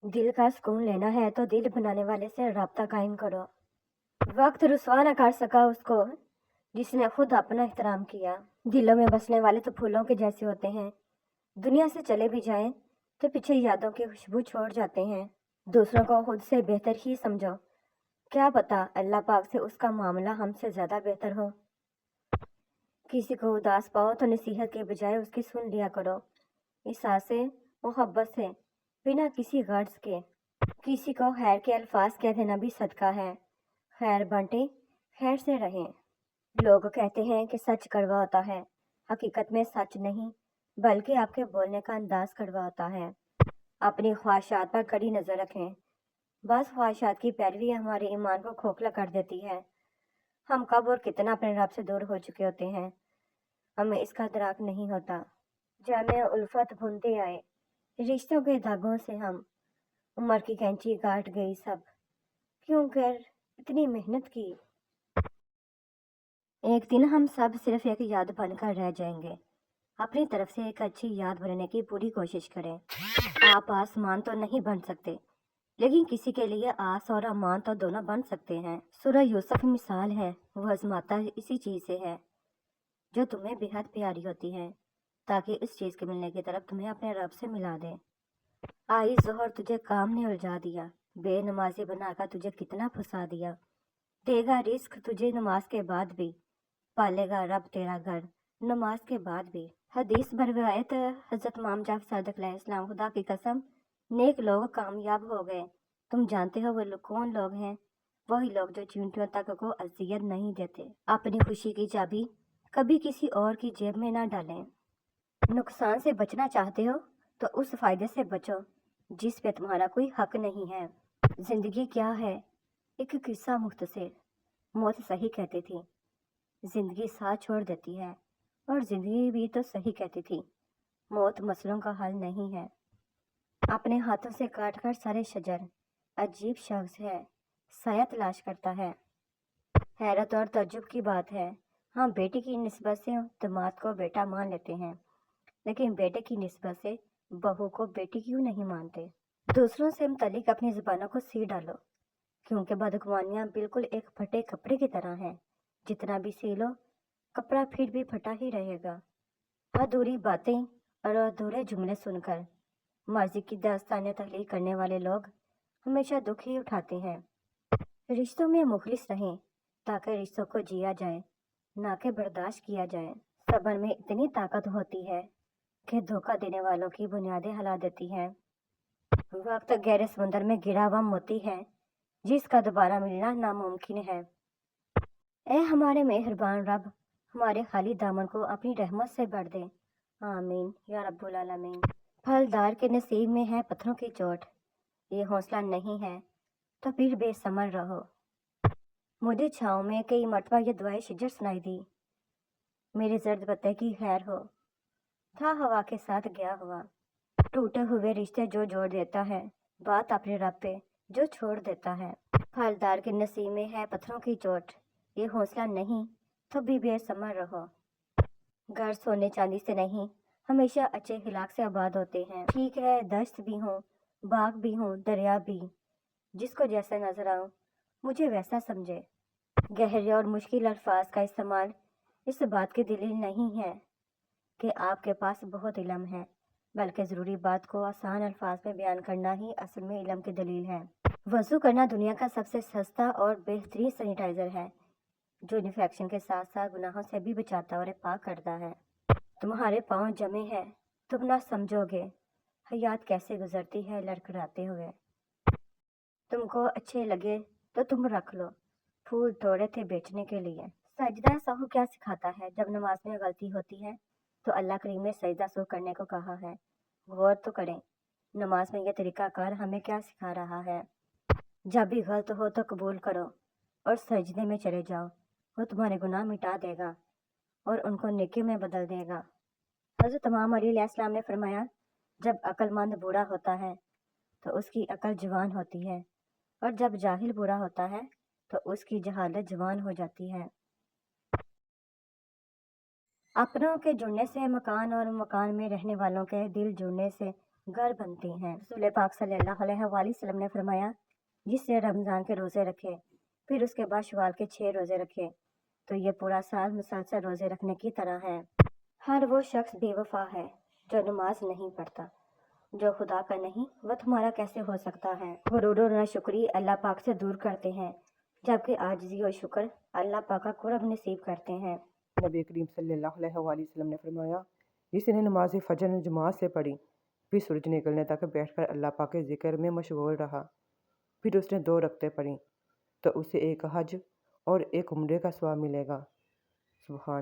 दिल का सुकून लेना है तो दिल बनाने वाले से राब्ता कायम करो। वक्त रुसवा न कर सका उसको जिसने खुद अपना एहतराम किया। दिलों में बसने वाले तो फूलों के जैसे होते हैं, दुनिया से चले भी जाएं तो पीछे यादों की खुशबू छोड़ जाते हैं। दूसरों को खुद से बेहतर ही समझो, क्या पता अल्लाह पाक से उसका मामला हमसे ज़्यादा बेहतर हो। किसी को उदास पाओ तो नसीहत के बजाय उसकी सुन लिया करो, एहसास से, मोहब्बत से, बिना किसी गर्ज के। किसी को खैर के अल्फाज कह देना भी सदका है। खैर बांटे, खैर से रहें। लोग कहते हैं कि सच कड़वा होता है, हकीकत में सच नहीं बल्कि आपके बोलने का अंदाज कड़वा होता है। अपनी ख्वाहिशात पर कड़ी नज़र रखें। बस ख्वाहिशात की पैरवी हमारे ईमान को खोखला कर देती है। हम कब और कितना अपने रब से दूर हो चुके होते हैं, हमें इसका इदराक नहीं होता। जामे उल्फत बुनते आए, रिश्तों के धागों से हम उम्र की कैंची काट गई सब, क्यों कर इतनी मेहनत की। एक दिन हम सब सिर्फ एक याद बनकर रह जाएंगे। अपनी तरफ से एक अच्छी याद बनने की पूरी कोशिश करें। आप आसमान तो नहीं बन सकते, लेकिन किसी के लिए आस और अमान तो दोनों बन सकते हैं। सूरह यूसुफ मिसाल है, वो आजमाता इसी चीज़ से है जो तुम्हें बेहद प्यारी होती है, ताकि इस चीज़ के मिलने की तरफ तुम्हें अपने रब से मिला दे। आई जोहर तुझे काम ने उलझा दिया, बेनमाजी बनाकर तुझे कितना फंसा दिया। देगा रिस्क तुझे नमाज के बाद भी, पालेगा रब तेरा घर नमाज के बाद भी। हदीस बरवायत हजरत इमाम जाफर सादिक अलैहिस्सलाम, खुदा की कसम नेक लोग कामयाब हो गए। तुम जानते हो वो कौन लोग हैं? वही लोग जो चींटियों तक को अजियत नहीं देते। अपनी खुशी की चाबी कभी किसी और की जेब में ना डालें। नुकसान से बचना चाहते हो तो उस फायदे से बचो जिस पे तुम्हारा कोई हक नहीं है। जिंदगी क्या है? एक किस्सा मुख्तसर। मौत सही कहती थी, जिंदगी साथ छोड़ देती है, और जिंदगी भी तो सही कहती थी, मौत मसलों का हल नहीं है। अपने हाथों से काट कर सारे शजर अजीब शख्स है, साया तलाश करता है। हैरत और तज्जुब की बात है, हाँ बेटे की निस्बत से दामाद को बेटा मान लेते हैं, लेकिन बेटे की निस्बत से बहू को बेटी क्यों नहीं मानते। दूसरों से मुतल्लिक अपनी ज़ुबानों को सी डालो, क्योंकि बदगुमानियाँ बिल्कुल एक फटे कपड़े की तरह हैं, जितना भी सी लो कपड़ा फिर भी फटा ही रहेगा। अधूरी बातें और अधूरे जुमले सुनकर माजी की दास्तानें तहलील करने वाले लोग हमेशा दुख ही उठाते हैं। रिश्तों में मुखलिस रहें ताकि रिश्तों को जिया जाए, ना कि बर्दाश्त किया जाए। सब्र में इतनी ताकत होती है कि धोखा देने वालों की बुनियादें हिला देती है। वक्त गहरे समुद्र में गिरा हुआ मोती है जिसका दोबारा मिलना नामुमकिन है। ए हमारे मेहरबान रब, हमारे खाली दामन को अपनी रहमत से भर दे, आमीन या रब्बुल आलमीन। फलदार के नसीब में है पत्थरों की चोट, ये हौसला नहीं है तो फिर बेसमर रहो। मुझे छाँव में कई मरतबा ये दुआएं शिजर सुनाई दी, मेरे जर्द पत्ते की खैर हो, था हवा के साथ गया हुआ। टूटे हुए रिश्ते जो जोड़ देता है, बात अपने रब पे जो छोड़ देता है। फलदार के नसीब में है पत्थरों की चोट, ये हौसला नहीं तो भी बेसमर रहो। घर सोने चांदी से नहीं, हमेशा अच्छे अखलाक से आबाद होते हैं। ठीक है दश्त भी हो, बाग भी हो, दरिया भी, जिसको जैसा नजर आऊं मुझे वैसा समझे। गहरे और मुश्किल अल्फाज का इस्तेमाल इस बात की दलील नहीं है कि आपके पास बहुत इल्म है, बल्कि ज़रूरी बात को आसान अल्फाज में बयान करना ही असल में इल्म की दलील है। वज़ू करना दुनिया का सबसे सस्ता और बेहतरीन सैनिटाइज़र है, जो इन्फेक्शन के साथ साथ गुनाहों से भी बचाता और पाक करता है। तुम्हारे पाँव जमे हैं, तुम ना समझोगे हयात कैसे गुजरती है लड़खड़ाते हुए। तुमको अच्छे लगे तो तुम रख लो, फूल तोड़े थे बेचने के लिए। सजदा सहू क्या सिखाता है? जब नमाज में गलती होती है तो अल्लाह करीम ने सजदा सहू करने को कहा है। गौर तो करें, नमाज में यह तरीकाकार हमें क्या सिखा रहा है। जब भी गलत हो तो कबूल करो और सजदे में चले जाओ, वो तुम्हारे गुनाह मिटा देगा और उनको नेकी में बदल देगा। हज़रत इमाम अली अलैहिस्सलाम ने फरमाया, जब अक्लमंद बूढ़ा होता है तो उसकी अकल जवान होती है, और जब जाहिल बूढ़ा होता है तो उसकी जहालत जवान हो जाती है। अपनों के जुड़ने से मकान और मकान में रहने वालों के दिल जुड़ने से گر بنتی ہیں۔ رسول پاک صلی اللہ علیہ وآلہ وسلم نے فرمایا، جس نے رمضان کے روزے رکھے پھر اس کے بعد شوال کے 6 روزے رکھے تو یہ پورا سال مسلسل روزے رکھنے کی طرح ہے۔ ہر وہ شخص بے وفا ہے جو نماز نہیں پڑھتا، جو خدا کا نہیں وہ تمہارا کیسے ہو سکتا ہے۔ غرور و ناشکری اللہ پاک سے دور کرتے ہیں، جبکہ عاجزی و شکر اللہ پاک کا قرب نصیب کرتے ہیں۔ نبی کریم صلی اللہ علیہ وآلہ وسلم نے فرمایا، جس نے نماز فجر جماعت سے پڑھی پھر سورج نکلنے تک بیٹھ کر اللہ پاک کے ذکر میں مشغول رہا، پھر اس نے 2 رکعتیں پڑھیں تو اسے ایک حج اور ایک عمرے کا ثواب ملے گا۔ سبحان